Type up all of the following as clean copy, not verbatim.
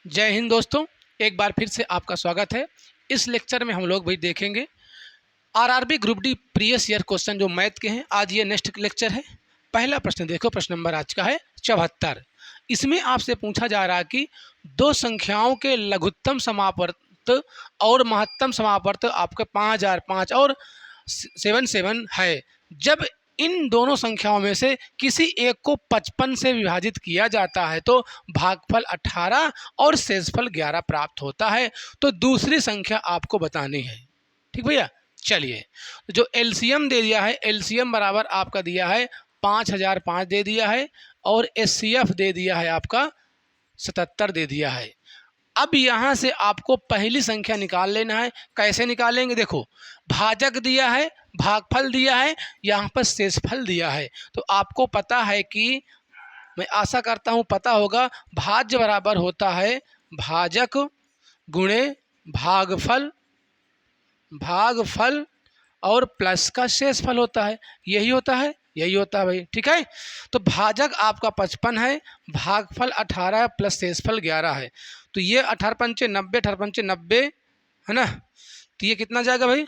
जय हिंद दोस्तों, एक बार फिर से आपका स्वागत है। इस लेक्चर में हम लोग भाई देखेंगे RRB group D previous year question जो मैथ के हैं। आज ये नेक्स्ट लेक्चर है। पहला प्रश्न देखो, प्रश्न नंबर आज का है 74। इसमें आपसे पूछा जा रहा है कि दो संख्याओं के लघुत्तम समापवर्त और महत्तम समापवर्त आपका 5005 और 77 है। जब इन दोनों संख्याओं में से किसी एक को 55 से विभाजित किया जाता है तो भागफल 18 और शेषफल 11 प्राप्त होता है। तो दूसरी संख्या आपको बतानी है। ठीक भैया, चलिए। जो एलसीएम दे दिया है, एलसीएम बराबर आपका दिया है 5005 दे दिया है और एचसीएफ दे दिया है आपका 77 दे दिया है। अब यहाँ से आपको पहली संख्या निकाल लेना है। कैसे निकालेंगे? देखो, भाजक दिया है, भागफल दिया है, यहाँ पर शेषफल दिया है। तो आपको पता है कि, मैं आशा करता हूँ पता होगा, भाज्य बराबर होता है भाजक गुणे भागफल, भागफल और प्लस का शेषफल होता है। यही होता है, यही होता है भाई। ठीक है, तो भाजक आपका 55 है, भागफल 18 है, प्लस शेषफल 11 है। तो ये 18 पंचे 90, 18 पंचे 90 है ना। तो ये कितना जाएगा भाई?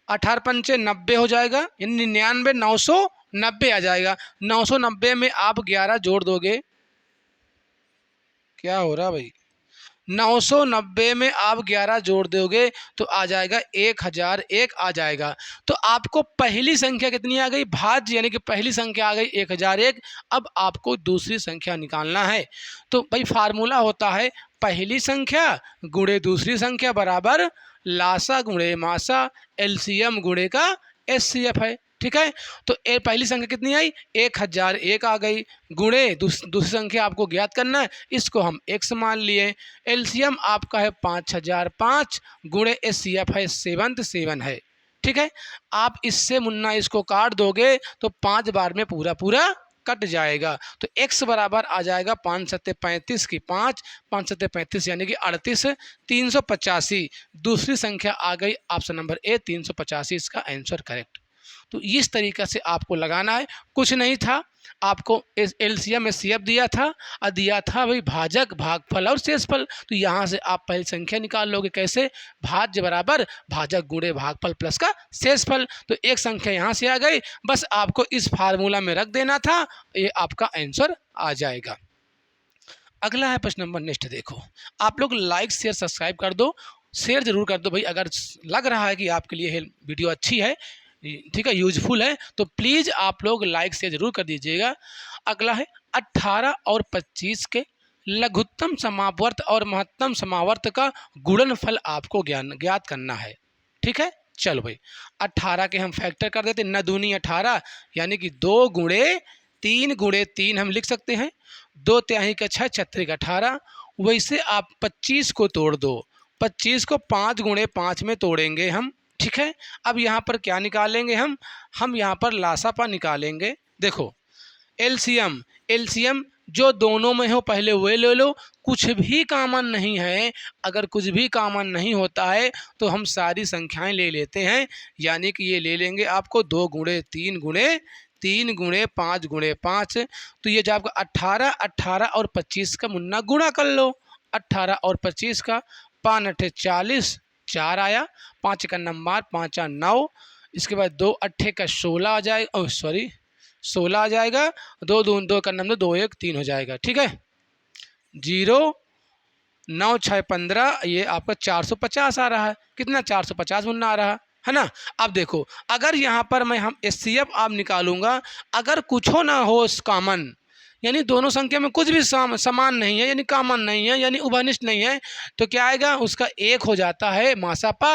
18 पंचे 90 हो जाएगा, यानी 99, 990 आ जाएगा। 990 में आप 11 जोड़ दोगे। क्या हो रहा भाई? 990 में आप 11 जोड़ दोगे तो आ जाएगा 1001 आ जाएगा। तो आपको पहली संख्या कितनी आ गई? भाज्य, यानी कि पहली संख्या आ गई 1001। अब आपको दूसरी संख्या निकालना है। तो भाई फार्मूला होता है पहली संख्या गुणे दूसरी संख्या बराबर लासा गुणे मासा, एलसीएम गुणे का एचसीएफ है। ठीक है, तो पहली संख्या कितनी आई? 1001 आ गई, गुणे दूसरी संख्या आपको ज्ञात करना है, इसको हम x मान लिए। एलसीएम आपका है 5005 गुणे एचसीएफ है 77 है। ठीक है, आप इससे मुन्ना इसको काट दोगे तो 5 बार में पूरा पूरा कट जाएगा। तो x बराबर आ जाएगा 5 सत्ते 35 की 5, 5 सत्ते 35 यानी कि 38, 385। दूसरी संख्या आ गई ऑप्शन नंबर ए 385, इसका आंसर करेक्ट। तो इस तरीक़े से आपको लगाना है। कुछ नहीं था, आपको एलसीएम एचसीएफ दिया था और दिया था भाई भाजक, भागफल और शेषफल। तो यहाँ से आप पहली संख्या निकाल लोगे। कैसे? भाज्य बराबर भाजक गुणे भागफल प्लस का शेषफल। तो एक संख्या यहाँ से आ गई, बस आपको इस फार्मूला में रख देना था, ये आपका आंसर आ जाएगा। अगला है प्रश्न नंबर नेक्स्ट। देखो, आप लोग लाइक शेयर सब्सक्राइब कर दो, शेयर जरूर कर दो भाई। अगर लग रहा है कि आपके लिए वीडियो अच्छी है, ठीक है, यूजफुल है, तो प्लीज़ आप लोग लाइक से ज़रूर कर दीजिएगा। अगला है 18 और 25 के लघुत्तम समावर्त और महत्तम समावर्त का गुणनफल आपको ज्ञात करना है। ठीक है, चलो भाई 18 के हम फैक्टर कर देते, न दूनी 18 यानी कि 2 गुणे 3 गुणे 3 हम लिख सकते हैं। 2 तिहाई का 6, 6 का 18। वैसे आप 25 को तोड़ दो, 25 को 5 गुणे 5 में तोड़ेंगे हम। ठीक है, अब यहाँ पर क्या निकालेंगे हम यहाँ पर लासापा निकालेंगे। देखो, एलसीएम, एलसीएम जो दोनों में हो पहले वही ले लो। कुछ भी कॉमन नहीं है। अगर कुछ भी कॉमन नहीं होता है तो हम सारी संख्याएं ले लेते हैं, यानी कि ये ले लेंगे आपको 2 गुणे 3 गुणे 3 गुणे 5 गुणे 5। तो ये जो आपका 18, 18 और 25 का मुन्ना गुणा कर लो। 18 और 25 का 5 अट्ठे 40, 4 आया, 5 का नंबर 5 9। इसके बाद 2 अट्ठे का 16 आ जाएगा, 16 आ जाएगा। 2 दून 2 का नंबर 2 1 3 हो जाएगा। ठीक है, 0 9 6 15, ये आपका 450 आ रहा है। कितना? 450 मुन्ना आ रहा है ना। अब देखो, अगर यहाँ पर मैं हम एचसीएफ आप निकालूंगा, अगर कुछ हो ना हो कॉमन, यानी दोनों संख्या में कुछ भी समान नहीं है, यानी कॉमन नहीं है, यानी उभयनिष्ठ नहीं है, तो क्या आएगा? उसका 1 हो जाता है मासापा।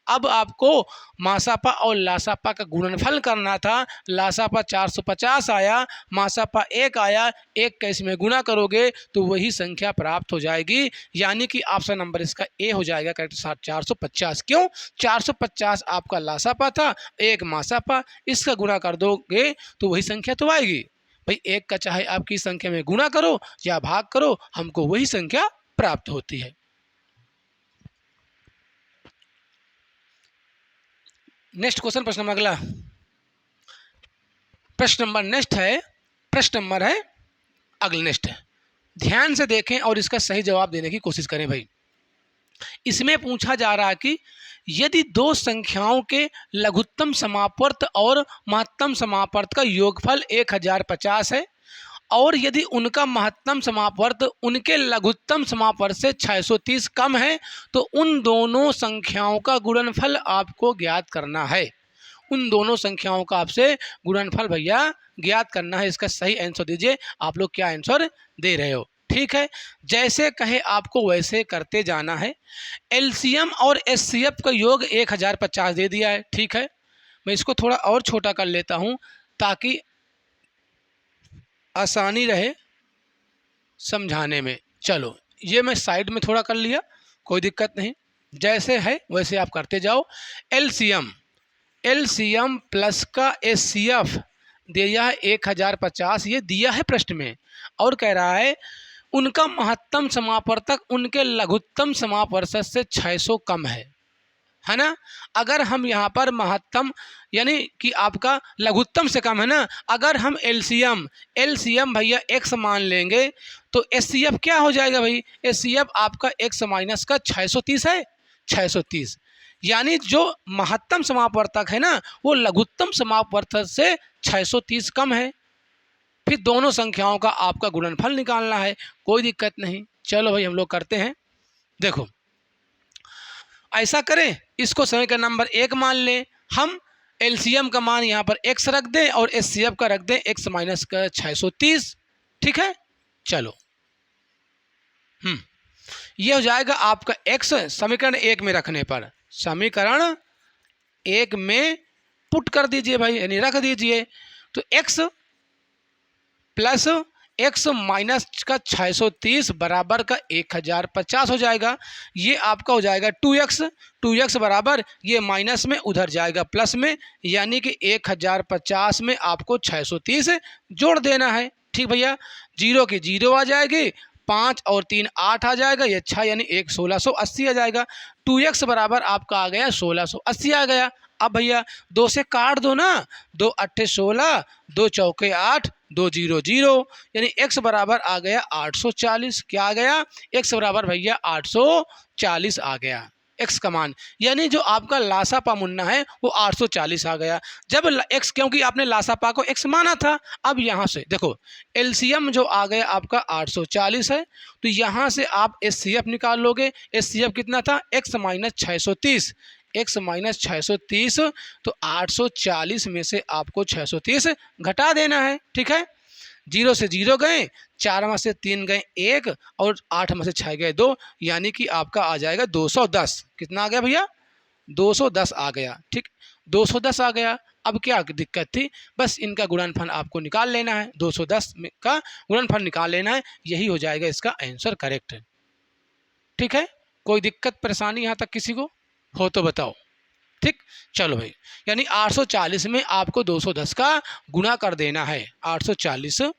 अब आपको मासापा और लासापा का गुणनफल करना था। लासापा 450 आया, मासापा 1 आया, 1 का इसमें गुणा करोगे तो वही संख्या प्राप्त हो जाएगी, यानी कि ऑप्शन नंबर इसका ए हो जाएगा करेक्ट 450। क्यों? 450 आपका लासापा था, 1 मासापा, इसका गुणा कर दोगे तो वही संख्या तो आएगी भाई। 1 का चाहे आपकी संख्या में गुणा करो या भाग करो, हमको वही संख्या प्राप्त होती है। नेक्स्ट क्वेश्चन, प्रश्न नंबर अगला प्रश्न नंबर नेक्स्ट है, प्रश्न नंबर है अगला नेक्स्ट है ध्यान से देखें और इसका सही जवाब देने की कोशिश करें भाई। इसमें पूछा जा रहा है कि यदि दो संख्याओं के लघुत्तम समापवर्त और महत्तम समापवर्त का योगफल 1050 है और यदि उनका महत्तम समापवर्त उनके लघुत्तम समापवर्त से 630 कम है तो उन दोनों संख्याओं का गुणनफल आपको ज्ञात करना है। उन दोनों संख्याओं का आपसे गुणनफल भैया ज्ञात करना है। इसका सही आंसर दीजिए। आप लोग क्या आंसर दे रहे हो? ठीक है, जैसे कहे आपको वैसे करते जाना है। एलसीएम और एचसीएफ का योग 1050 दे दिया है। ठीक है, मैं इसको थोड़ा और छोटा कर लेता हूं ताकि आसानी रहे समझाने में। चलो, ये मैं साइड में थोड़ा कर लिया, कोई दिक्कत नहीं, जैसे है वैसे आप करते जाओ। एलसीएम प्लस का एचसीएफ दिया है 1050, ये दिया है प्रश्न में, और कह रहा है उनका महत्तम समापवर्तक उनके लघुत्तम समापवर्तक से 600 कम है ना। अगर हम यहाँ पर महत्तम यानी कि आपका लघुत्तम से कम है ना, अगर हम एलसीएम भैया x मान लेंगे तो एचसीएफ क्या हो जाएगा भाई? एचसीएफ आपका x माइनस का 630 है, 630, यानी जो महत्तम समापवर्तक है ना वो लघुत्तम समापवर्तक से 630 कम है। फिर दोनों संख्याओं का आपका गुणनफल निकालना है, कोई दिक्कत नहीं। चलो भाई हम लोग करते हैं। देखो, ऐसा करें, इसको समीकरण नंबर 1 मान लें हम। एलसीएम का मान यहाँ पर x रख दें और एचसीएफ का रख दें x माइनस का 630। ठीक है, चलो ये हो जाएगा आपका x समीकरण 1 में रखने पर, समीकरण 1 में पुट कर दीजिए भाई, यानी रख दीजिए। तो x प्लस x माइनस का 630 बराबर का 1050 हो जाएगा। ये आपका हो जाएगा 2x बराबर ये माइनस में उधर जाएगा प्लस में, यानी कि 1050 में आपको 630 जोड़ देना है। ठीक भैया, 0 की 0 आ जाएगी, 5 और 3 8 आ जाएगा, ये 6 यानी 1680 आ जाएगा। 2x बराबर आपका आ गया 1680 आ गया। अब भैया 2 से काट दो ना, 2 अट्ठे 16, 2 चौके 8, 2 0 0, यानी x बराबर आ गया 840। क्या आ गया? x बराबर भैया 840 आ गया x का मान, यानी जो आपका लासापा मुन्ना है वो 840 आ गया। जब x, क्योंकि आपने लासापा को x माना था। अब यहाँ से देखो एलसीएम जो आ गया आपका 840 है, तो यहाँ से आप एचसीएफ निकाल लोगे। एचसीएफ कितना था? x माइनस 630, x माइनस 630, तो 840 में से आपको 630 घटा देना है। ठीक है, 0 से 0 गए, 4 में से 3 गए 1, और 8 में से 6 गए 2, यानी कि आपका आ जाएगा 210। कितना आ गया भैया? 210 आ गया। ठीक, 210 आ गया। अब क्या दिक्कत थी? बस इनका गुणनफल आपको निकाल लेना है, 210 का गुणनफल निकाल लेना है, यही हो जाएगा इसका आंसर करेक्ट है। ठीक है, कोई दिक्कत परेशानी यहाँ तक किसी को हो तो बताओ। ठीक, चलो भाई, यानी 840 में आपको 210 का गुणा कर देना है। 840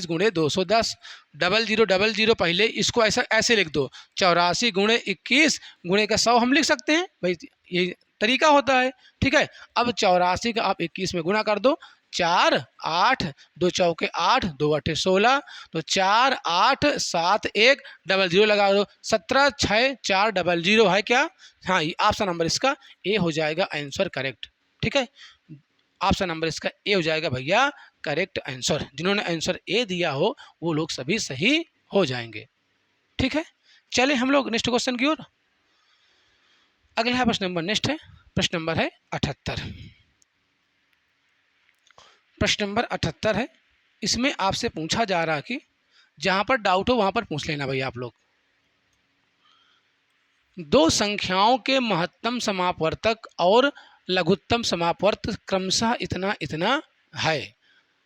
गुणे 210, 0000 पहले इसको ऐसे लिख दो, 84 गुणे 21 गुणे का 100 हम लिख सकते हैं भाई, ये तरीका होता है। ठीक है, अब 84 का आप 21 में गुणा कर दो, 4 8, 2 चौके 8, 2 अट्ठे 16, तो 4 8 7 1 00 लगा दो, 17 6 4 00 है क्या? हाँ, ये ऑप्शन नंबर इसका ए हो जाएगा आंसर करेक्ट। ठीक है, ऑप्शन नंबर इसका ए हो जाएगा भैया करेक्ट आंसर। जिन्होंने आंसर ए दिया हो वो लोग सभी सही हो जाएंगे। ठीक है, चले हम लोग नेक्स्ट क्वेश्चन की ओर। अगला है प्रश्न नंबर नेक्स्ट है, प्रश्न नंबर है 78। प्रश्न नंबर 78 है। इसमें आपसे पूछा जा रहा कि जहां पर डाउट हो वहां पर पूछ लेना भैया आप लोग। दो संख्याओं के महत्तम समापवर्तक और लघुत्तम समापवर्त क्रमशः इतना इतना है।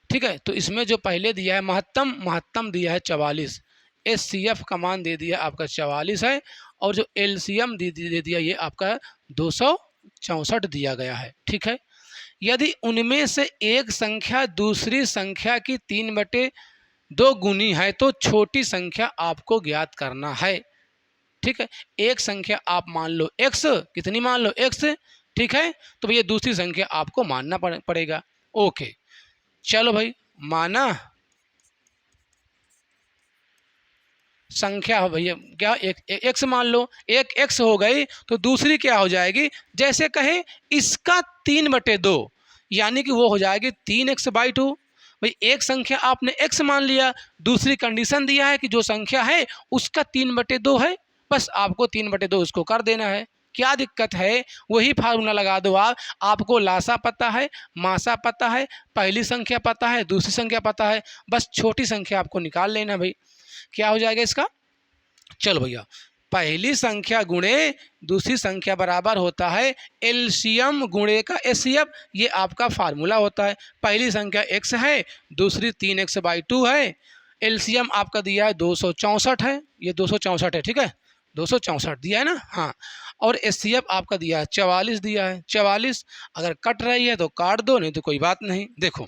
ठीक है, तो इसमें जो पहले दिया है महत्तम दिया है 44, एचसीएफ का मान दे दिया आपका 44 है, और जो एलसीएम दे दिया ये आपका 264 दिया गया है। ठीक है, यदि उनमें से एक संख्या दूसरी संख्या की 3/2 गुनी है तो छोटी संख्या आपको ज्ञात करना है। ठीक है, एक संख्या आप मान लो x, कितनी मान लो x। ठीक है, तो भैया दूसरी संख्या आपको मानना पड़ेगा। ओके, चलो भाई माना, संख्या हो भैया, क्या एक एक्स मान लो, एक एक्स हो गई तो दूसरी क्या हो जाएगी, जैसे कहे इसका 3/2, यानी कि वो हो जाएगी 3x/2। भाई एक संख्या आपने एक्स मान लिया, दूसरी कंडीशन दिया है कि जो संख्या है उसका 3/2 है, बस आपको 3/2 उसको कर देना है। क्या दिक्कत है, वही फार्मूला लगा दो आप। आपको लासा पता है, मासा पता है, पहली संख्या पता है, दूसरी संख्या पता है, बस छोटी संख्या आपको निकाल लेना भाई। क्या हो जाएगा इसका, चलो भैया, पहली संख्या गुणे दूसरी संख्या बराबर होता है एलसीएम गुणे का एचसीएफ, ये आपका फार्मूला होता है। पहली संख्या x है, दूसरी 3x/2 है, एलसीएम आपका दिया है 264 है, ये 264 है, ठीक है, 264 दिया है ना, हाँ। और एचसीएफ आपका दिया है 44 दिया है, 44। अगर कट रही है तो काट दो, नहीं तो कोई बात नहीं। देखो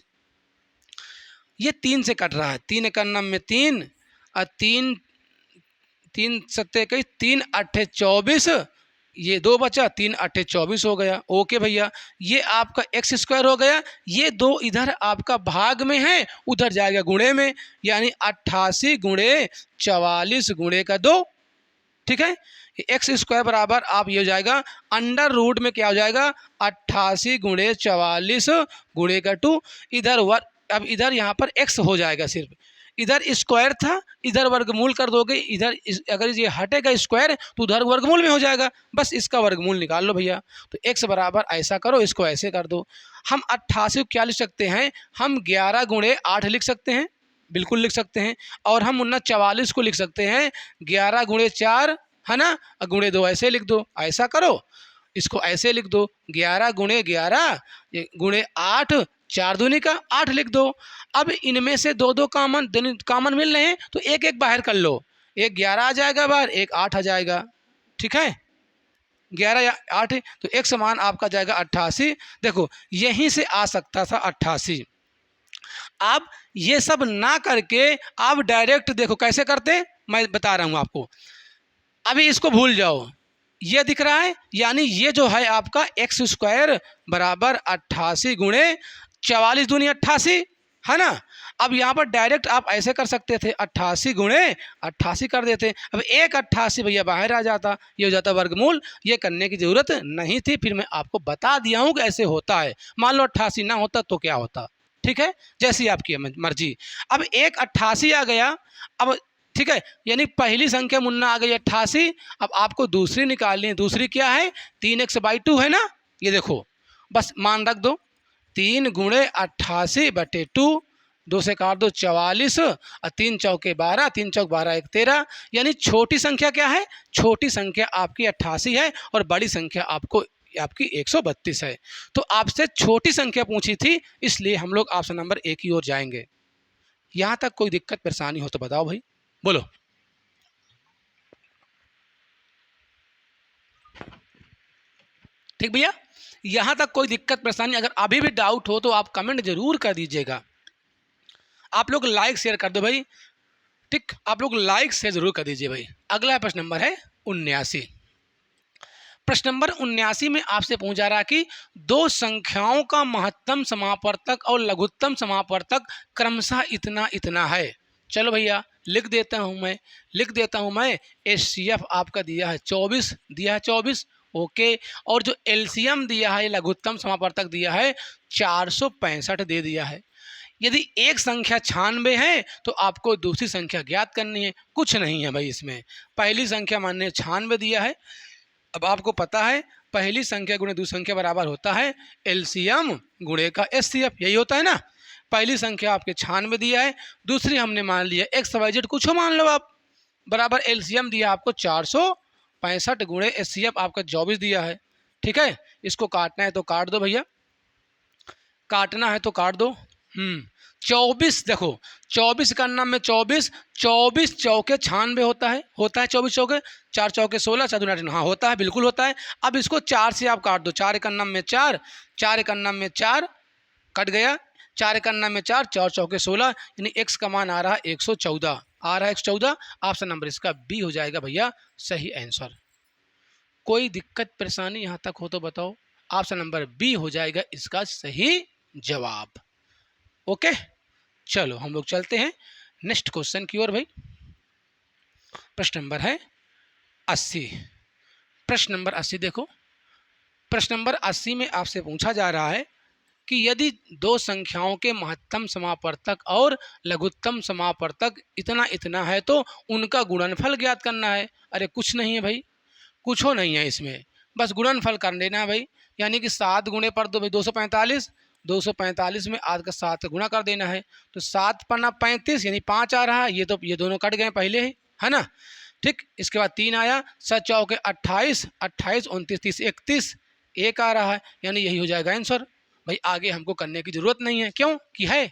ये 3 से कट रहा है, 3 का नम में 3 और 3 3 सत्ते कई 3 अट्ठे 24, ये 2 बचा, 3 अट्ठे 24 हो गया। ओके भैया, ये आपका x² हो गया, ये 2 इधर आपका भाग में है, उधर जाएगा गुणे में, यानी 88 गुणे 44 गुणे का 2, ठीक है। x² बराबर आप ये हो जाएगा अंडर रूट में क्या हो जाएगा 88 गुणे 44 गुणे का 2, इधर वर्ग, अब इधर यहाँ पर x हो जाएगा, सिर्फ इधर स्क्वायर था, इधर वर्गमूल कर दोगे, इधर अगर ये हटेगा स्क्वायर तो उधर वर्गमूल में हो जाएगा, बस इसका वर्गमूल निकाल लो भैया। तो x बराबर ऐसा करो, इसको ऐसे कर दो। हम 88 को क्या लिख सकते हैं, हम 11 गुणे 8 लिख सकते हैं, बिल्कुल लिख सकते हैं। और हम 44 को लिख सकते हैं 11 गुणे 4, है ना, गुणे 2 ऐसे लिख दो। ऐसा करो, इसको ऐसे लिख दो 11 गुणे 11 गुणे 8, 4 दूनी का 8 लिख दो। अब इनमें से 2 कॉमन मिल रहे हैं तो एक एक बाहर कर लो, एक 11 आ जाएगा बाहर, एक 8 आ जाएगा, ठीक है, 11 या 8, तो एक समान आपका जाएगा 88। देखो यहीं से आ सकता था 88। आप ये सब ना करके आप डायरेक्ट देखो कैसे करते, मैं बता रहा हूँ आपको। अभी इसको भूल जाओ, ये दिख रहा है, यानी ये जो है आपका x² बराबर 88 गुणे 44 दूनी 88, है ना। अब यहाँ पर डायरेक्ट आप ऐसे कर सकते थे 88 गुणे 88 कर देते, अब एक 88 भैया बाहर आ जाता, ये हो जाता वर्गमूल। ये करने की ज़रूरत नहीं थी, फिर मैं आपको बता दिया हूँ कि ऐसे होता है। मान लो 88 ना होता तो क्या होता, ठीक है, जैसी आपकी मर्जी। अब एक 88 आ गया, अब ठीक है, यानी पहली संख्या मुन्ना आ गई 88। अब आपको दूसरी निकालनी है, दूसरी क्या है 3x/2 है ना, ये देखो बस मान रख दो 3 गुणे 88/2, 2 से काट दो 44 और 3 चौके 12, 3 चौक 12 1 13, यानी छोटी संख्या क्या है, छोटी संख्या आपकी 88 है और बड़ी संख्या आपकी 132 है। तो आपसे छोटी संख्या पूछी थी, इसलिए हम लोग ऑप्शन नंबर 1 की ओर जाएंगे। यहाँ तक कोई दिक्कत परेशानी हो तो बताओ भाई, बोलो। ठीक भैया, यहां तक कोई दिक्कत परेशानी, अगर अभी भी डाउट हो तो आप कमेंट जरूर कर दीजिएगा। आप लोग लाइक शेयर कर दो भाई, ठीक, आप लोग लाइक शेयर जरूर कर दीजिए भाई। अगला प्रश्न नंबर है 79। प्रश्न नंबर 79 में आपसे पूछा रहा कि दो संख्याओं का महत्तम समापवर्तक और लघुत्तम समापवर्तक क्रमशः इतना इतना है। चलो भैया लिख देता हूं मैं एचसीएफ आपका दिया है 24, दिया है 24, ओके। और जो एलसीएम दिया है, लघुत्तम समापवर्तक दिया है 465 दे दिया है। यदि एक संख्या 96 है तो आपको दूसरी संख्या ज्ञात करनी है, कुछ नहीं है भाई इसमें। पहली संख्या मानने 96 दिया है, अब आपको पता है पहली संख्या गुणे दूसरी संख्या बराबर होता है एलसीएम गुणे का एचसीएफ, यही होता है ना। पहली संख्या आपके 96 दिया है, दूसरी हमने मान लिया XYZ कुछ हो मान लो आप, बराबर एलसीएम दिया आपको 465 गुणे एचसीएफ आपका 24 दिया है, ठीक है। इसको काटना है तो काट दो भैया, काटना है तो काट दो। 24, देखो 24 का नाम में 24, 24 चौके 96 होता है 24 चौके, 4 चौके 16, 4 दूनी 8, हाँ होता है, बिल्कुल होता है। अब इसको 4 से आप काट दो, 4 का नाम में 4, 4 का नाम में 4 कट गया, 4 का नाम में 4, 4 चौके 16, यानी x का मान आ रहा है 114, आ रहा है 114। ऑप्शन नंबर इसका बी हो जाएगा भैया सही आंसर। कोई दिक्कत परेशानी यहाँ तक हो तो बताओ, ऑप्शन नंबर बी हो जाएगा इसका सही जवाब। ओके, चलो हम लोग चलते हैं नेक्स्ट क्वेश्चन की ओर भाई। प्रश्न नंबर है 80। प्रश्न नंबर 80 देखो, प्रश्न नंबर 80 में आपसे पूछा जा रहा है कि यदि दो संख्याओं के महत्तम समापवर्तक और लघुत्तम समापवर्तक इतना इतना है तो उनका गुणनफल ज्ञात करना है। अरे कुछ नहीं है भाई, कुछ हो नहीं है इसमें, बस गुणनफल कर लेना है भाई। यानी कि 7 गुणे पर दो भाई 245, 245 में आज का 7 गुणा कर देना है, तो 7 पन्ना 35 यानी 5 आ रहा है। ये तो ये दोनों कट गए पहले ही, है ना। ठीक, इसके बाद 3 आया, 7 चौके 28, 28 29 30 31, 1 आ रहा है, यानी यही हो जाएगा आंसर। भाई आगे हमको करने की ज़रूरत नहीं है, क्यों कि है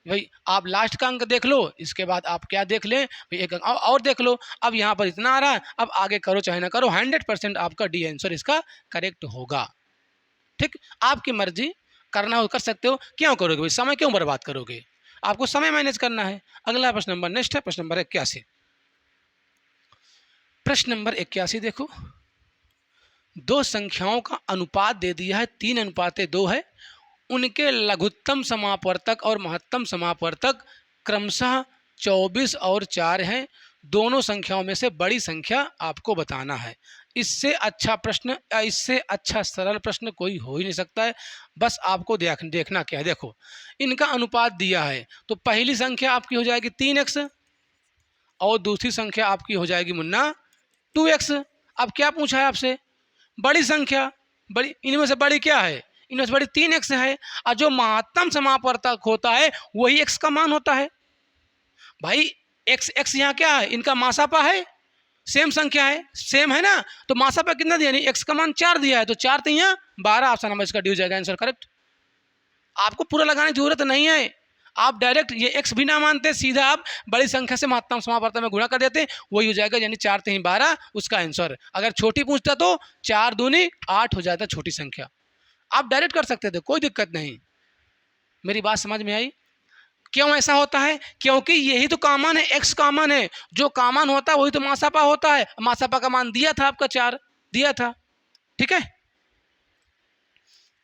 भाई। आप लास्ट का अंक देख लो, इसके बाद आप क्या देख लें भाई, एक अंक और देख लो। अब यहाँ पर इतना आ रहा है, अब आगे करो चाहे ना करो 100% आपका डी आंसर इसका करेक्ट होगा। ठीक, आपकी मर्जी, करना हो कर सकते हो, क्यों करोगे भाई, समय क्यों बर्बाद करोगे, आपको समय मैनेज करना है। अगला प्रश्न नंबर नेक्स्ट है, प्रश्न नंबर 81। प्रश्न नंबर 81 देखो, दो संख्याओं का अनुपात दे दिया है 3:2 है, उनके लघुत्तम समापवर्तक और महत्तम समापवर्तक क्रमशः 24 और 4 हैं। दोनों संख्याओं में से बड़ी संख्या आपको बताना है। इससे अच्छा प्रश्न, इससे अच्छा सरल प्रश्न कोई हो ही नहीं सकता है। बस आपको देखना क्या है, देखो इनका अनुपात दिया है, तो पहली संख्या आपकी हो जाएगी 3x और दूसरी संख्या आपकी हो जाएगी मुन्ना 2x। अब क्या पूछा है आपसे, बड़ी संख्या, बड़ी इनमें से बड़ी क्या है, इनमें से बड़ी 3x है, और जो महत्तम समापवर्तक होता है वही x का मान होता है। भाई x यहाँ क्या है, इनका मासापा है, सेम संख्या है, सेम है ना, तो मासापा कितना दिया, नहीं x का मान 4 दिया है, तो 4 तो यहाँ 12 ऑप्शन नंबर इसका डी हो जाएगा आंसर करेक्ट। आपको पूरा लगाने की जरूरत नहीं है, आप डायरेक्ट ये x भी ना मानते, सीधा आप बड़ी संख्या से महत्तम समापवर्तक में गुणा कर देते, वही हो जाएगा, यानी 4 3 12 उसका आंसर। अगर छोटी पूछता तो 4 दूनी 8 हो जाता छोटी संख्या, आप डायरेक्ट कर सकते थे, कोई दिक्कत नहीं। मेरी बात समझ में आई, क्यों ऐसा होता है, क्योंकि यही तो कॉमन है, x कॉमन है, जो कॉमन होता है वही तो मासापा होता है। मासापा का मान दिया था आपका 4 दिया था। ठीक है,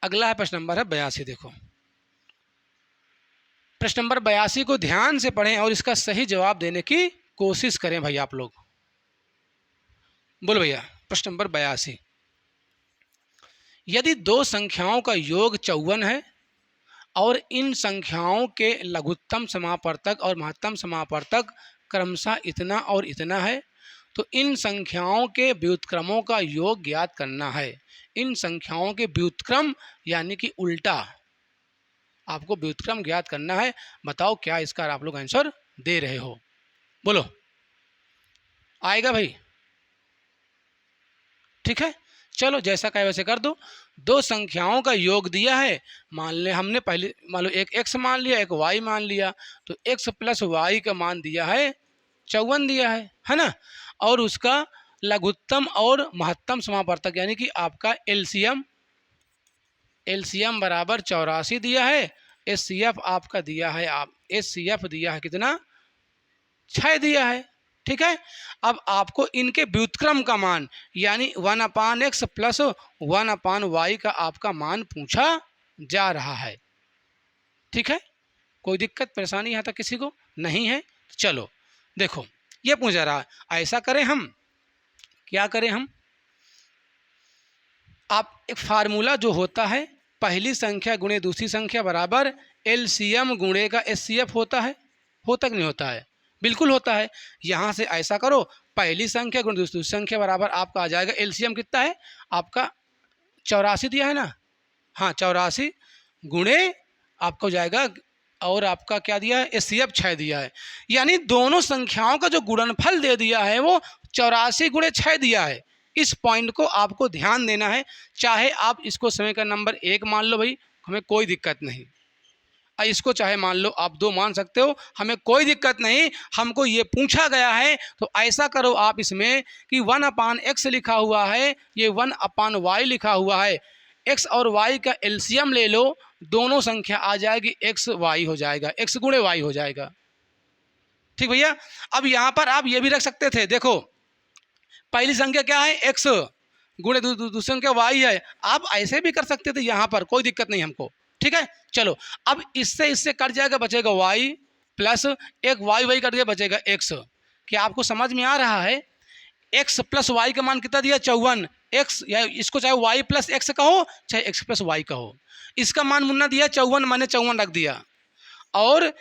अगला है प्रश्न नंबर है 82 देखो, प्रश्न नंबर 82 को ध्यान से पढ़ें और इसका सही जवाब देने की कोशिश करें भाई आप लोग। बोलो भैया, प्रश्न नंबर 82, यदि दो संख्याओं का योग 54 है और इन संख्याओं के लघुत्तम समापवर्तक और महत्तम समापवर्तक क्रमशः इतना और इतना है, तो इन संख्याओं के व्युत्क्रमों का योग ज्ञात करना है। इन संख्याओं के व्युत्क्रम यानी कि उल्टा, आपको व्युत्क्रम ज्ञात करना है। बताओ क्या इसका आप लोग आंसर दे रहे हो, बोलो, आएगा भाई। ठीक है, चलो जैसा कहे वैसे कर दो। दो संख्याओं का योग दिया है, मान ले हमने पहले, मान लो एक x मान लिया, एक y मान लिया, तो x प्लस y का मान दिया है 54 दिया है ना, और उसका लघुत्तम और महत्तम समापवर्तक यानी कि आपका एलसीएम बराबर 84 दिया है। एचसीएफ आपका दिया है, आप एचसीएफ दिया है कितना, 6 दिया है। ठीक है, अब आपको इनके व्युत्क्रम का मान यानी 1/x प्लस 1/y का आपका मान पूछा जा रहा है। ठीक है, कोई दिक्कत परेशानी यहाँ तक किसी को नहीं है। चलो देखो, ये पूछा रहा है, ऐसा करें हम, क्या करें हम, आप एक फार्मूला जो होता है पहली संख्या गुणे दूसरी संख्या बराबर एलसीएम गुणे का एचसीएफ होता है, होता कि नहीं होता है, बिल्कुल होता है। यहाँ से ऐसा करो, पहली संख्या गुणे दूसरी संख्या बराबर आपका आ जाएगा, एलसीएम कितना है आपका 84 दिया है ना, हाँ 84 गुणे आपको जाएगा, और आपका क्या दिया है, एचसीएफ 6 दिया है, यानी दोनों संख्याओं का जो गुणनफल दे दिया है वो 84 गुणे 6 दिया है। इस पॉइंट को आपको ध्यान देना है, चाहे आप इसको समीकरण नंबर 1 मान लो भाई, हमें कोई दिक्कत नहीं, इसको चाहे मान लो आप 2 मान सकते हो, हमें कोई दिक्कत नहीं। हमको ये पूछा गया है तो ऐसा करो आप इसमें कि 1/x लिखा हुआ है, ये 1/y लिखा हुआ है, x और y का एलसीएम ले लो, दोनों संख्या आ जाएगी x y हो जाएगा, x गुणे y हो जाएगा। ठीक भैया, अब यहाँ पर आप ये भी रख सकते थे, देखो पहली संख्या क्या है x गुणे दूसरी संख्या y है, आप ऐसे भी कर सकते थे यहाँ पर, कोई दिक्कत नहीं हमको। ठीक है, चलो अब इससे इससे कट जाएगा, बचेगा y प्लस एक y कट गया, बचेगा x, क्या आपको समझ में आ रहा है? x प्लस वाई का मान कितना दिया? 54। x या इसको चाहे y प्लस एक्स कहो चाहे x प्लस वाई कहो, इसका मान मुन्ना दिया 54, मैंने 54 रख दिया। और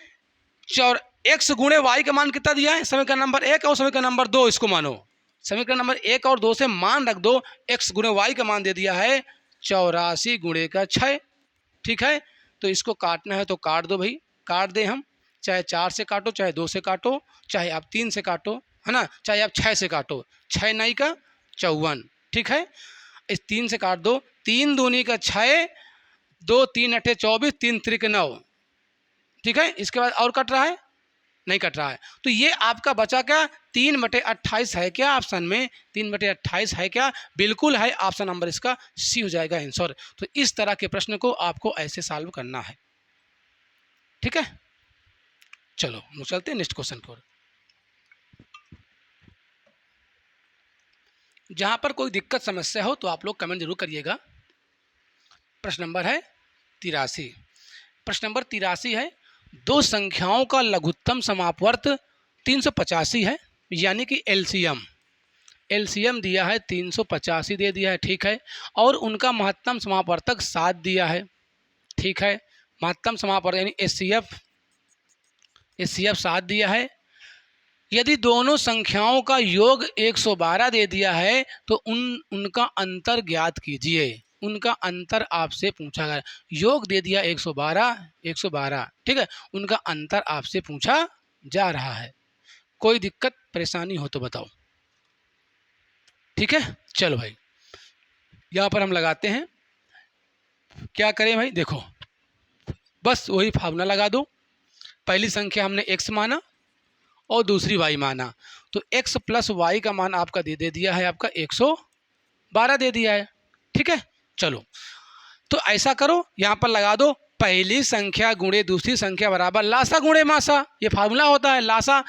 x गुणे वाई का मान कितना दिया है? समीकरण नंबर 1 और समीकरण नंबर 2, इसको मानो। समीकरण नंबर 1 और 2 से मान रख दो। x गुणे वाई का मान दे दिया है 84 गुणे का 6। ठीक है, तो इसको काटना है तो काट दो भाई, काट दे हम। चाहे 4 से काटो, चाहे 2 से काटो, चाहे आप 3 से काटो, है ना, चाहे आप 6 से काटो। 6 नहीं का 54। ठीक है, इस 3 से काट दो। 3 दूनी का 6, 2 3 अठे 24, 3 त्रिक 9। ठीक है, इसके बाद और कट रहा है? नहीं कट रहा है। तो ये आपका बचा क्या? 3/28 है क्या ऑप्शन में? 3/28 है क्या? बिल्कुल है, ऑप्शन नंबर इसका सी हो जाएगा आंसर। तो इस तरह के प्रश्न को आपको ऐसे सॉल्व करना है। ठीक है, चलो हम चलते हैं नेक्स्ट क्वेश्चन पर। जहां पर कोई दिक्कत समस्या हो तो आप लोग कमेंट जरूर करिएगा। प्रश्न नंबर है 83। प्रश्न नंबर 83 है, दो संख्याओं का लघुत्तम समापवर्त 385 है, यानी कि एलसीएम। एलसीएम दिया है 385 दे दिया है। ठीक है, और उनका महत्तम समापवर्तक 7 दिया है। ठीक है, महत्तम समापवर्तक यानी एचसीएफ 7 दिया है। यदि दोनों संख्याओं का योग 112 दे दिया है तो उनका अंतर ज्ञात कीजिए। उनका अंतर आपसे पूछा गया। योग दे दिया 112। ठीक है, उनका अंतर आपसे पूछा जा रहा है। कोई दिक्कत परेशानी हो तो बताओ। ठीक है, चलो भाई यहाँ पर हम लगाते हैं। क्या करें भाई? देखो, बस वही फार्मूला लगा दो। पहली संख्या हमने x माना और दूसरी y माना, तो x प्लस वाई का मान आपका दे दिया है, आपका 112 दे दिया है। ठीक है, चलो तो ऐसा करो, यहाँ पर लगा दो पहली संख्या गुणे दूसरी संख्या बराबर लासा गुणे मासा। ये फार्मूला होता है। लासा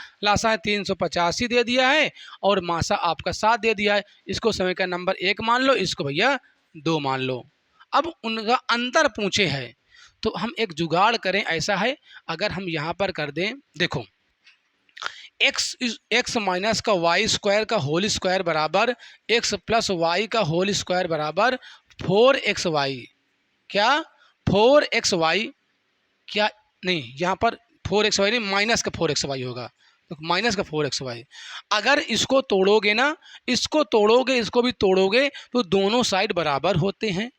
है 385 दे दिया है और मासा आपका 7 दे दिया है। इसको समीकरण नंबर 1 मान लो, इसको भैया 2 मान लो। अब उनका अंतर पूछे है तो हम एक जुगाड़ करें। ऐसा है, अगर हम यहाँ पर कर दें, देखो x माइनस का वाई स्क्वायर का होल स्क्वायर बराबर x प्लस वाई का होल स्क्वायर बराबर 4xy। क्या 4xy? क्या नहीं, यहाँ पर 4xy नहीं, माइनस का 4xy होगा। तो माइनस का 4xy। अगर इसको तोड़ोगे ना, इसको तोड़ोगे, इसको भी तोड़ोगे, तो दोनों साइड बराबर होते हैं।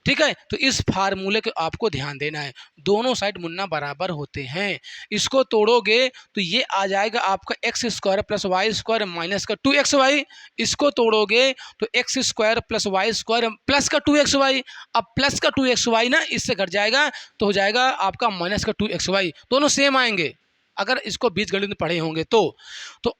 ठीक है, तो इस फार्मूले को आपको ध्यान देना है। दोनों साइड मुन्ना बराबर होते हैं। इसको तोड़ोगे तो ये आ जाएगा आपका x square plus y square minus का 2xy। इसको तोड़ोगे तो x square plus y square plus का 2xy। अब प्लस का 2xy ना इससे घट जाएगा तो हो जाएगा आपका माइनस का 2xy। दोनों सेम आएंगे अगर इसको बीजगणित में पढ़े होंगे तो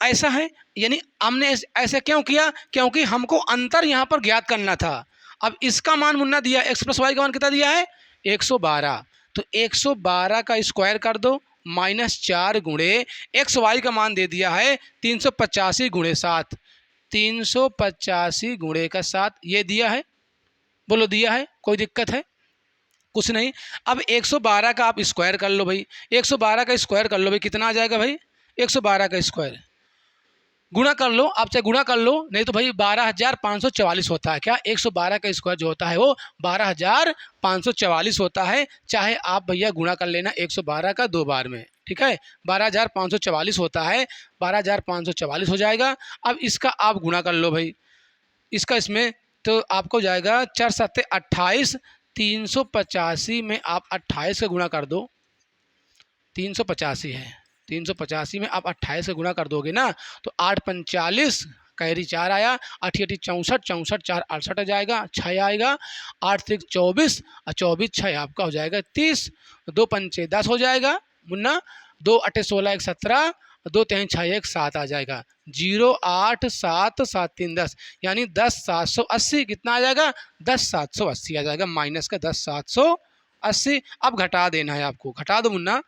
ऐसा है। यानी हमने ऐसे क्यों किया? क्योंकि हमको अंतर यहाँ पर ज्ञात करना था। अब इसका मान मुन्ना दिया, x प्लस वाई का मान कितना दिया है? 112। तो 112 का स्क्वायर कर दो -4 गुणे एक्स वाई का मान दे दिया है 385 गुणे 7। 385 गुणे का 7 ये दिया है। बोलो दिया है? कोई दिक्कत है? कुछ नहीं। अब 112 का आप स्क्वायर कर लो भाई। 112 का स्क्वायर कर लो भाई, कितना आ जाएगा भाई? 112 का स्क्वायर गुणा कर लो। आप चाहे गुणा कर लो, नहीं तो भाई 12,544 होता है। क्या 112 का स्क्वायर जो होता है वो 12,544 होता है। चाहे आप भैया गुणा कर लेना 112 का 2 बार में। ठीक है, 12,544 होता है, 12,544 हो जाएगा। अब इसका आप गुणा कर लो भाई, इसका इसमें तो आपको जाएगा 4 7 28। 385 में आप 28 का गुणा कर दो। 385 है, 385 में आप 28 का गुणा कर दोगे ना तो 8 45 कैरी 4 आया, 8 64 64 4 68 आ जाएगा, 6 आएगा, 8 3 24 और 24 6 आपका हो जाएगा 30। 2 पंचे 10 हो जाएगा मुन्ना, 2 8 16 1 17, 2 3 6 1 7 आ जाएगा। 0 8 7 7 3 10 यानी 10,780 कितना आ जाएगा? 10,780 आ जाएगा, माइनस का 10,780। अब घटा देना है आपको, घटा दो मुन्ना।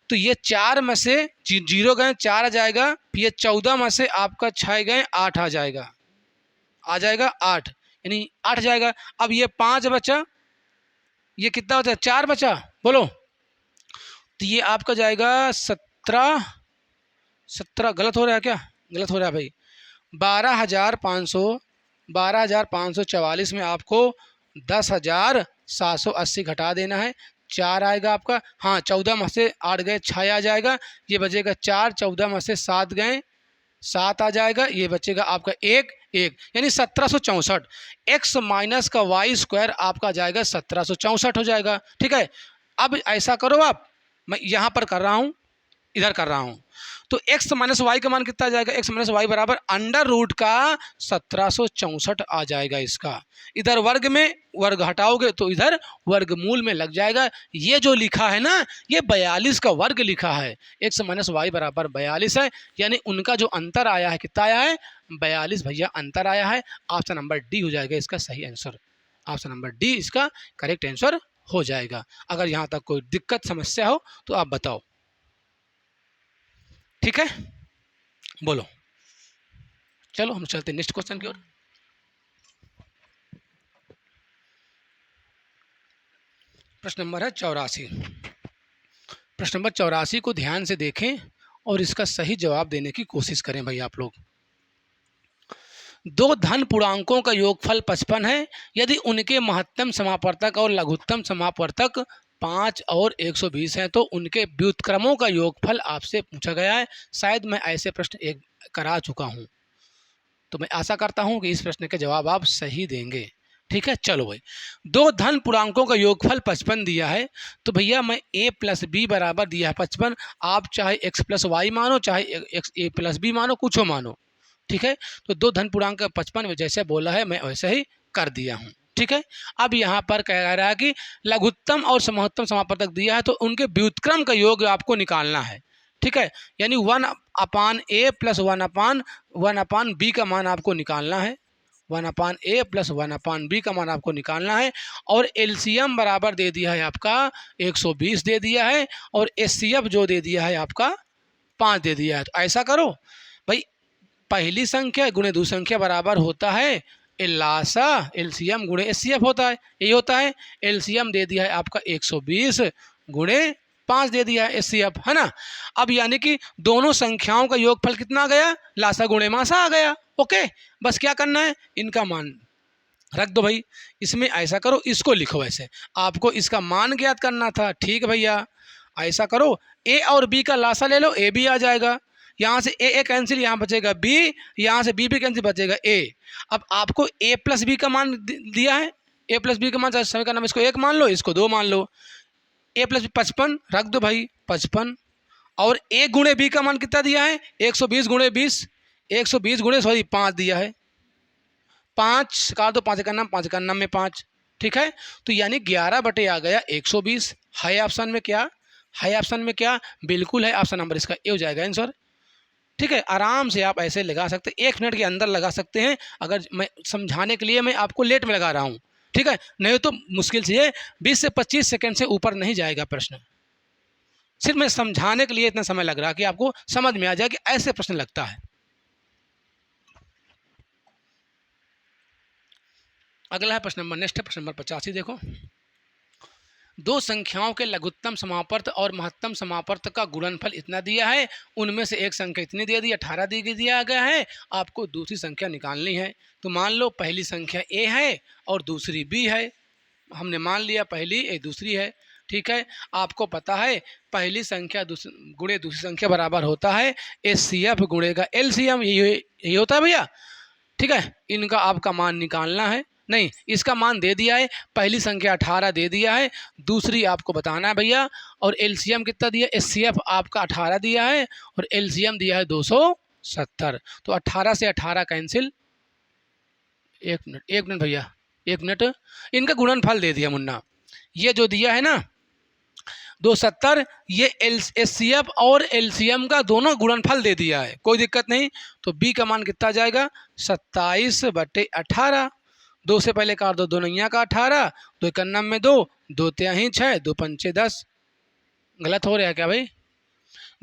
तो ये 4 में से 0 गए 4 आ जाएगा, ये 14 में से आपका 6 गए 8 आ जाएगा, 8 यानी 8 जाएगा। अब ये 5 बचा, ये कितना बचा? 4 बचा, बोलो। तो ये आपका जाएगा 17 गलत हो रहा है क्या? गलत हो रहा है भाई। 12,544 में आपको 10,780 घटा देना है। 4 आएगा आपका, हाँ 14 में से 8 गए 6 आ जाएगा, ये बचेगा 4, 14 में से 7 गए 7 आ जाएगा, ये बचेगा आपका 1 1, यानी 1764। एक्स माइनस का वाई स्क्वायर आपका जाएगा 1764 हो जाएगा। ठीक है, अब ऐसा करो आप, मैं यहाँ पर कर रहा हूँ, इधर कर रहा हूँ, तो x माइनस वाई का मान कितना आ जाएगा, x माइनस वाई बराबर अंडर रूट का 1764 आ जाएगा इसका। इधर वर्ग में वर्ग हटाओगे तो इधर वर्गमूल में लग जाएगा। ये जो लिखा है ना, ये 42 का वर्ग लिखा है, x माइनस वाई बराबर 42 है, यानी उनका जो अंतर आया है कितना आया है, 42 भैया अंतर आया है। ऑप्शन नंबर डी हो जाएगा इसका सही आंसर। ऑप्शन नंबर डी इसका करेक्ट आंसर हो जाएगा। अगर यहाँ तक कोई दिक्कत समस्या हो तो आप बताओ। ठीक है, बोलो। चलो हम चलते नेक्स्ट क्वेश्चन की ओर। प्रश्न नंबर है 84। प्रश्न नंबर 84 को ध्यान से देखें और इसका सही जवाब देने की कोशिश करें भाई आप लोग। दो धन पूर्णांकों का योगफल 55 है, यदि उनके महत्तम समापवर्तक और लघुत्तम समापवर्तक 5 और 120 हैं तो उनके व्युत्क्रमों का योगफल आपसे पूछा गया है। शायद मैं ऐसे प्रश्न एक करा चुका हूँ, तो मैं आशा करता हूँ कि इस प्रश्न के जवाब आप सही देंगे। ठीक है, चलो भाई, दो धन पूर्णांकों का योगफल 55 दिया है, तो भैया मैं a प्लस बी बराबर दिया है 55, आप चाहे x प्लस वाई मानो, चाहे x a प्लस बी मानो, कुछ हो मानो। ठीक है, तो दो धन पूर्णांक 55 जैसे बोला है मैं वैसे ही कर दिया हूँ। ठीक है, अब यहाँ पर कह रहा है कि लघुत्तम और महत्तम समापवर्तक दिया है, तो उनके व्युत्क्रम का योग आपको निकालना है। ठीक है, यानी 1/a प्लस 1/1/b बी का मान आपको निकालना है। 1/a प्लस 1/b बी का मान आपको निकालना है। और एलसीएम बराबर दे दिया है आपका 120 दे दिया है, और एचसीएफ जो दे दिया है आपका 5 दे दिया है। तो ऐसा करो भाई, पहली संख्या गुणे दूसरी संख्या बराबर होता है लासा एलसीएम गुणे एचसीएफ होता है, यही होता है। एलसीएम दे दिया है आपका 120 गुणे 5 दे दिया है एचसीएफ, है ना। अब यानी कि दोनों संख्याओं का योगफल कितना आ गया, लासा गुणे मासा आ गया। ओके, बस क्या करना है, इनका मान रख दो भाई। इसमें ऐसा करो, इसको लिखो, ऐसे आपको इसका मान ज्ञात करना था। ठीक है भैया, ऐसा करो, ए और बी का लासा ले लो, ए बी आ जाएगा, यहाँ से ए कैंसिल, यहाँ बचेगा बी, यहाँ से बी कैंसिल, बचेगा ए। अब आपको ए प्लस बी का मान दिया है, ए प्लस बी का मान समीकरण में इसको 1 मान लो, इसको 2 मान लो। ए प्लस 55 रख दो भाई 55, और ए गुणे बी का मान कितना दिया है, 120 गुणे 20, 120 गुणे 5 दिया है। 5 का तो 5 का नाम, 5 का नाम में 5। ठीक है, तो यानी 11 बटे आ गया 120 है। ऑप्शन में क्या है, ऑप्शन में क्या बिल्कुल है, ऑप्शन नंबर इसका ए हो जाएगा आंसर। ठीक है, आराम से आप ऐसे लगा सकते हैं, 1 मिनट के अंदर लगा सकते हैं। अगर मैं समझाने के लिए मैं आपको लेट में लगा रहा हूँ, ठीक है, नहीं तो मुश्किल से ये 20 से 25 सेकंड से ऊपर नहीं जाएगा प्रश्न। सिर्फ मैं समझाने के लिए इतना समय लग रहा है कि आपको समझ में आ जाए कि ऐसे प्रश्न लगता है। अगला है प्रश्न नंबर, नेक्स्ट है प्रश्न नंबर 85। देखो, दो संख्याओं के लघुत्तम समापर्त और महत्तम समापर्त का गुणनफल इतना दिया है, उनमें से एक संख्या इतनी दे दी 18 दिया गया है, आपको दूसरी संख्या निकालनी है। तो मान लो पहली संख्या ए है और दूसरी बी है, हमने मान लिया पहली ए दूसरी है। ठीक है, आपको पता है पहली संख्या गुणे दूसरी संख्या बराबर होता है एचसीएफ गुणे का एलसीएम, यही होता है भैया। ठीक है, इनका आपका मान निकालना है। नहीं, इसका मान दे दिया है, पहली संख्या 18 दे दिया है, दूसरी आपको बताना है भैया। और एलसीएम कितना दिया, एचसीएफ आपका 18 दिया है और एलसीएम दिया है 270। तो 18 से 18 कैंसिल, एक मिनट भैया, एक मिनट, इनका गुणनफल दे दिया मुन्ना, ये जो दिया है ना 270, ये एचसीएफ और एलसीएम का दोनों गुणनफल दे दिया है, कोई दिक्कत नहीं। तो बी का मान कितना जाएगा, 27 बटे 18, 2 से पहले काट दो, 2 नैया का 18, 2 इक्यावन में 2, 2 त्याही 6, 2 पंचे 10। गलत हो रहा है क्या भाई,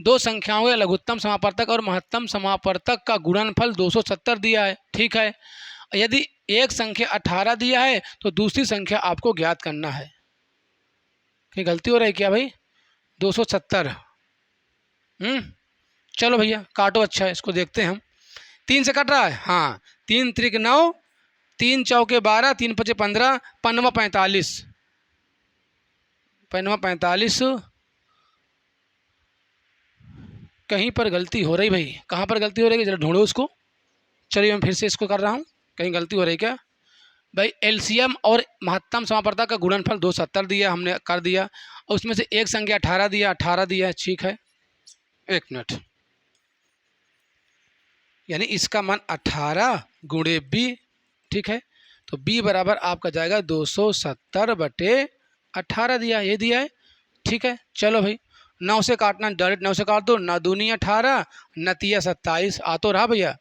दो संख्याओं के लघुत्तम समापर्तक और महत्तम समापर्तक का गुणनफल 270 दिया है। ठीक है, यदि एक संख्या 18 दिया है तो दूसरी संख्या आपको ज्ञात करना है। कहीं गलती हो रही है क्या भाई, 270। चलो भैया काटो, अच्छा है, इसको देखते हैं हम। 3 से कट रहा है, हाँ, 3 त्रिक 9, 3 चौके 12, 3 पचे 15, पन्नवा 45, पन्नवा 45। कहीं पर गलती हो रही भाई, कहाँ पर गलती हो रही है जरा ढूंढो उसको। चलिए मैं फिर से इसको कर रहा हूँ, कहीं गलती हो रही क्या भाई। एलसीएम और महत्तम समापवर्तक का गुणनफल 270 दिया, हमने कर दिया, और उसमें से एक संख्या 18 दिया, 18 दिया, ठीक है। एक मिनट, यानी इसका मान 18 गुणे बी, ठीक है। तो बी बराबर आपका जाएगा 270/18 दिया, ये दिया है, ठीक है। चलो भाई 9 से काटना, डायरेक्ट 9 से काट दो, 9 दूनी 18, 9 तिया 27, आ तो रहा भैया,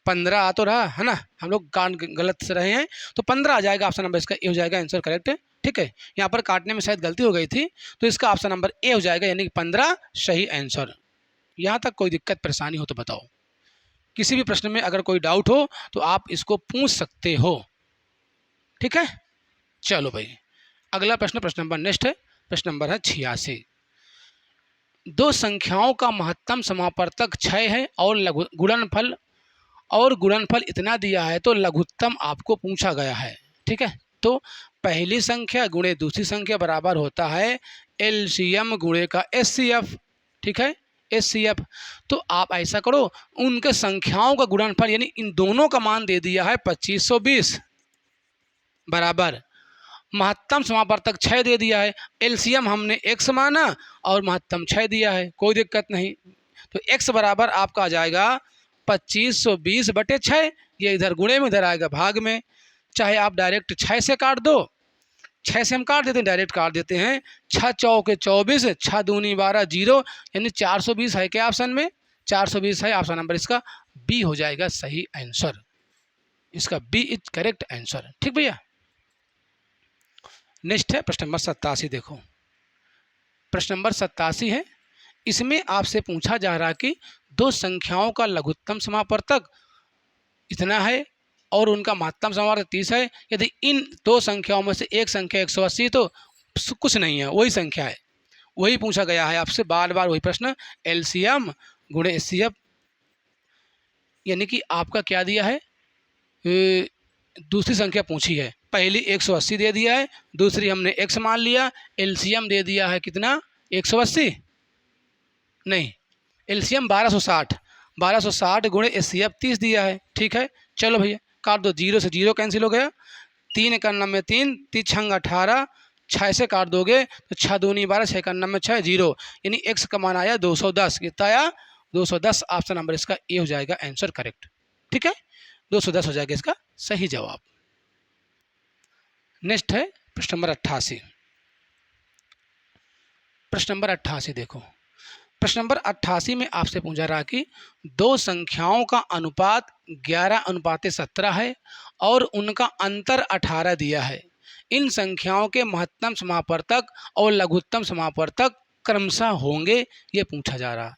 15 आ तो रहा है ना, हम लोग काट गलत से रहे हैं, तो 15 आ जाएगा ऑप्शन नंबर, इसका ए हो जाएगा आंसर करेक्ट है, ठीक है। यहाँ पर काटने में शायद गलती हो गई थी, तो इसका ऑप्शन नंबर ए हो जाएगा, यानी कि 15 सही आंसर। यहाँ तक कोई दिक्कत परेशानी हो तो बताओ, किसी भी प्रश्न में अगर कोई डाउट हो तो आप इसको पूछ सकते हो, ठीक है। चलो भाई अगला प्रश्न, प्रश्न नंबर नेक्स्ट है, प्रश्न नंबर है 86। दो संख्याओं का महत्तम समापवर्तक 6 है और गुणनफल इतना दिया है, तो लघुत्तम आपको पूछा गया है, ठीक है। तो पहली संख्या गुणे दूसरी संख्या बराबर होता है एलसीएम गुणे का एचसीएफ, ठीक है, एचसीएफ। तो आप ऐसा करो, उनके संख्याओं का गुणनफल यानी इन दोनों का मान दे दिया है 2520 बराबर महत्तम समापवर्तक 6 दे दिया है, एलसीएम हमने x माना और महत्तम 6 दिया है, कोई दिक्कत नहीं। तो x बराबर आपका आ जाएगा 2520/6, ये इधर गुणे में इधर आएगा भाग में, चाहे आप डायरेक्ट 6 से काट दो, 6 से हम काट देते हैं, डायरेक्ट काट देते हैं, 6 चौके 24, 6 दूनी 12, 0, यानी 420 है क्या ऑप्शन में, 420 है, ऑप्शन नंबर इसका बी हो जाएगा सही आंसर, इसका बी इज करेक्ट आंसर, ठीक भैया। नेक्स्ट है प्रश्न नंबर 87, देखो प्रश्न नंबर 87 है, इसमें आपसे पूछा जा रहा कि दो संख्याओं का लघुत्तम समापवर्तक इतना है और उनका महत्तम समापवर्तक 30 है, यदि इन दो संख्याओं में से एक संख्या 180 तो कुछ नहीं है, वही संख्या है, वही पूछा गया है आपसे बार बार वही प्रश्न, एलसीएम गुणे एचसीएफ, यानी कि आपका क्या दिया है, दूसरी संख्या पूछी है, पहली 180 दे दिया है, दूसरी हमने x मान लिया, एलसीएम दे दिया है कितना 180 नहीं, एलसीएम 1260 गुणे एचसीएफ 30 दिया है, ठीक है। चलो भैया काट दो, 0 से 0 कैंसिल हो गया, 3 1 में 3, 3 छंग 18, 6 से काट दोगे तो 6 दूनी 12, 6 1 में 6, 0, यानी x का मान आया 210, कितना आया 210, ऑप्शन नंबर इसका ए हो जाएगा आंसर करेक्ट, ठीक है, 210 हो जाएगा इसका सही जवाब। नेक्स्ट है प्रश्न नंबर 88, प्रश्न नंबर 88 देखो, प्रश्न नंबर 88 में आपसे पूछा रहा कि दो संख्याओं का अनुपात 11:17 है और उनका अंतर 18 दिया है, इन संख्याओं के महत्तम समापवर्तक और लघुत्तम समापवर्तक क्रमशः होंगे, ये पूछा जा रहा,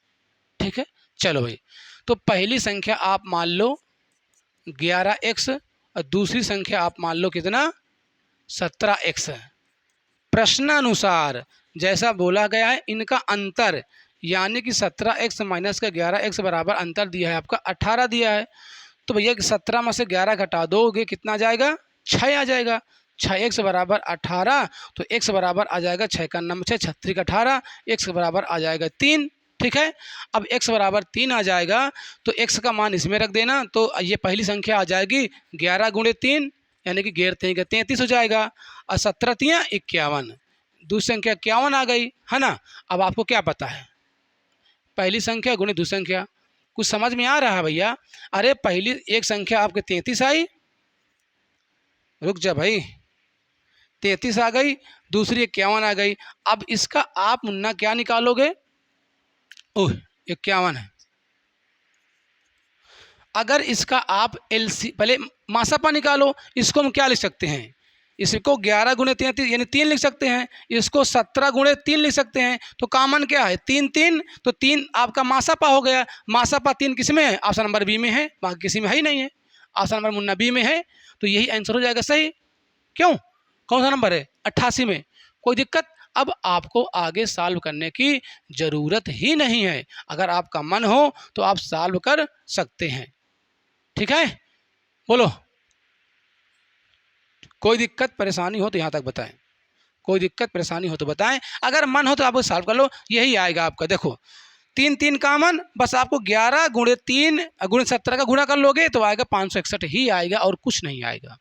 ठीक है। चलो भाई, तो पहली संख्या आप मान लो 11x और दूसरी संख्या आप मान लो कितना 17x, प्रश्नानुसार जैसा बोला गया है इनका अंतर, यानी कि 17x माइनस का 11x बराबर अंतर दिया है आपका 18 दिया है, तो भैया 17 में से 11 घटा दोगे कितना आ जाएगा 6 आ जाएगा, 6x बराबर 18, तो x बराबर आ जाएगा 6 का 9 6 36 का 18, x के बराबर आ जाएगा 3, ठीक है। अब x बराबर 3 आ जाएगा तो x का मान इसमें रख देना, तो ये पहली संख्या आ जाएगी 11 गुणे 3 यानी कि 11 का 33 हो जाएगा, और 17 तियाँ 51, दूसरी संख्या 51 आ गई है ना। अब आपको क्या पता है, पहली संख्या गुणे दूसरी संख्या, कुछ समझ में आ रहा है भैया। अरे पहली एक संख्या आपके 33 आई, रुक जा भाई, 33 आ गई, दूसरी 51 आ गई, अब इसका आप मुन्ना क्या निकालोगे, ओह 51 है, अगर इसका आप एलसी पहले मासापा निकालो, इसको हम क्या लिख सकते हैं, इसको 11 गुणे 33 यानी 3 लिख सकते हैं, इसको 17 गुणे 3 लिख सकते हैं, तो कॉमन क्या है 3 3, तो 3 आपका मासापा हो गया, मासापा 3 किस में है, ऑप्शन नंबर बी में है, बाकी किसी में है ही नहीं है, ऑप्शन नंबर मुन्ना बी में है, तो यही आंसर हो जाएगा सही। क्यों, कौन सा नंबर है 88 में, कोई दिक्कत। अब आपको आगे सॉल्व करने की ज़रूरत ही नहीं है, अगर आपका मन हो तो आप सॉल्व कर सकते हैं, ठीक है, बोलो। कोई दिक्कत परेशानी हो तो यहाँ तक बताएं, कोई दिक्कत परेशानी हो तो बताएं, अगर मन हो तो आप सॉल्व कर लो, यही आएगा आपका। देखो 3 3 कॉमन, बस आपको 11 गुणे 3 गुणे 17 का गुणा कर लोगे तो आएगा 561 ही आएगा और कुछ नहीं आएगा।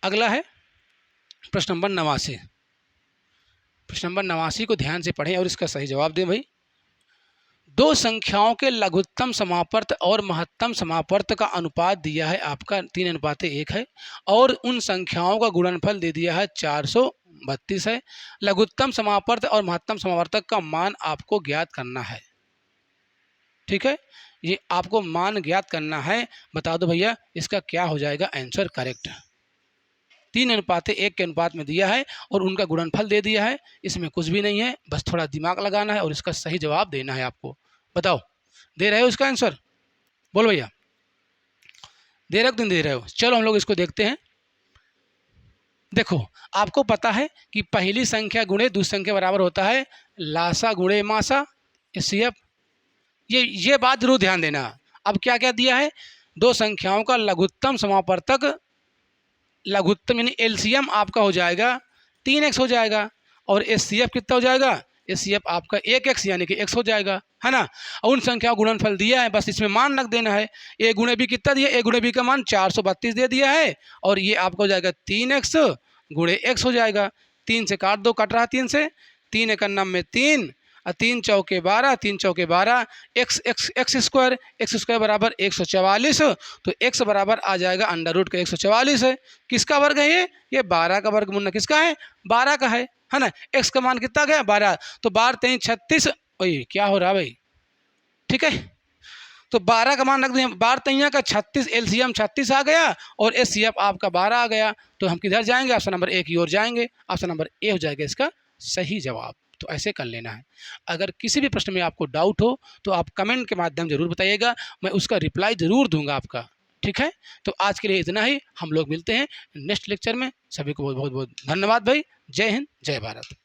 अगला है प्रश्न नंबर 89। प्रश्न नंबर 89 को ध्यान से पढ़ें और इसका सही जवाब दें भाई। दो संख्याओं के लघुत्तम समापर्त और महत्तम समापर्त का अनुपात दिया है आपका 3:1 है, और उन संख्याओं का गुणनफल दे दिया है 432 है। लघुत्तम समापर्त और महत्तम समावर्तक का मान आपको ज्ञात करना है। ठीक है, ये आपको मान ज्ञात करना है। बता दो भैया इसका क्या हो जाएगा आंसर करेक्ट। 3:1 के अनुपात में दिया है और उनका गुणनफल दे दिया है, इसमें कुछ भी नहीं है, बस थोड़ा दिमाग लगाना है और इसका सही जवाब देना है आपको। बताओ दे रहे हो इसका आंसर? बोलो भैया, दे रहे हो कि नहीं दे रहे हो? चलो हम लोग इसको देखते हैं। देखो आपको पता है कि पहली संख्या गुणे दूसरी संख्या बराबर होता है लासा गुणे मासा, एचसीएफ। ये बात जरूर ध्यान देना। अब क्या क्या दिया है, दो संख्याओं का लघुत्तम समापर्तक, लघुत्तम यानी एलसीएम आपका हो जाएगा 3x हो जाएगा, और एचसीएफ कितना हो जाएगा, एचसीएफ आपका 1x यानी कि x हो जाएगा, है ना। और उन संख्याओं गुणनफल दिया है, बस इसमें मान रख देना है। a गुणे b कितना दिया, a गुणे b का मान 432 दे दिया है, और ये आपका हो जाएगा 3x गुणे x हो जाएगा। 3 से काट दो, कट रहा 3 से, 3 एक अन्नम में 3 और 3 चौके 12, 3 चौके 12, एक्स स्क्वायर बराबर 144, तो x बराबर आ जाएगा अंडर रूट का 144 है। किसका वर्ग है ये 12 का वर्ग मुन्ना किसका है, 12 का है ना। x का मान कितना गया 12, तो 12 3 36, ओए क्या हो रहा भाई, ठीक है। तो 12 का मान रख दें, 12 तैया का 36, एलसीएम 36 आ गया और एचसीएफ आपका 12 आ गया। तो हम किधर जाएंगे, ऑप्शन नंबर ए की ओर जाएंगे। ऑप्शन नंबर ए हो जाएगा इसका सही जवाब। तो ऐसे कर लेना है। अगर किसी भी प्रश्न में आपको डाउट हो तो आप कमेंट के माध्यम जरूर बताइएगा, मैं उसका रिप्लाई जरूर दूंगा आपका। ठीक है, तो आज के लिए इतना ही, हम लोग मिलते हैं नेक्स्ट लेक्चर में। सभी को बहुत बहुत धन्यवाद भाई। जय हिंद, जय भारत।